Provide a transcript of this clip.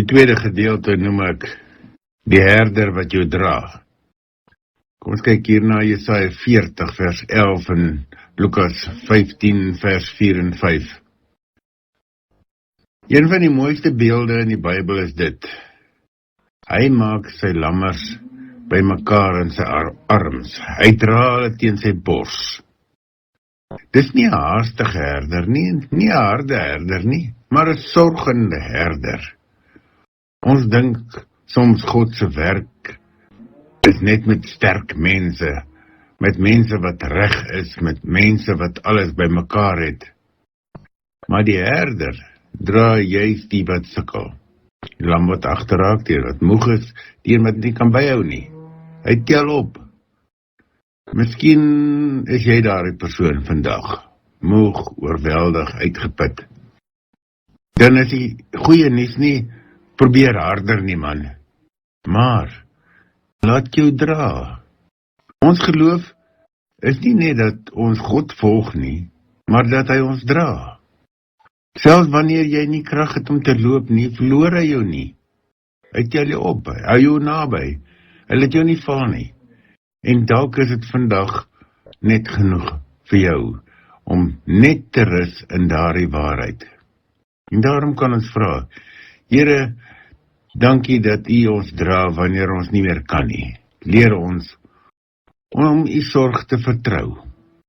tweede gedeelte noem ek die herder wat jou dra. Kom ons kyk hier na Jesaja 40 vers 11 en Lukas 15 vers 4 en 5. Een van die mooiste beelde in die Bybel is dit. Hy maak sy lammers by mekaar in sy arms. Hy dra hulle teen sy bors. Dis nie 'n haastige herder nie, nie 'n harde herder nie, maar 'n sorgende herder. Ons dink soms God se werk is net met sterk mense, met mense wat reg is, met mense wat alles by mekaar het. Maar die herder dra juist die wat sukkel. Die lam wat agterraak, die wat moeg is, die wat nie kan byhou nie. Hy tel op. Miskien is jy daardie persoon vandag, moeg, oorweldig, uitgeput. Dan is die goeie nuus nie, probeer harder nie man, maar laat jou dra. Ons geloof is nie net dat ons God volg nie, maar dat hy ons dra. Selfs wanneer jy nie krag het om te loop nie, verloor hy jou nie. Hy tel jou op, hy hou jou naby, hy laat jou nie val nie. En dalk is dit vandag net genoeg vir jou, om net te rus in daardie waarheid. En daarom kan ons vra, Here, dankie dat U ons dra wanneer ons nie meer kan nie. Leer ons om U sorg te vertrou.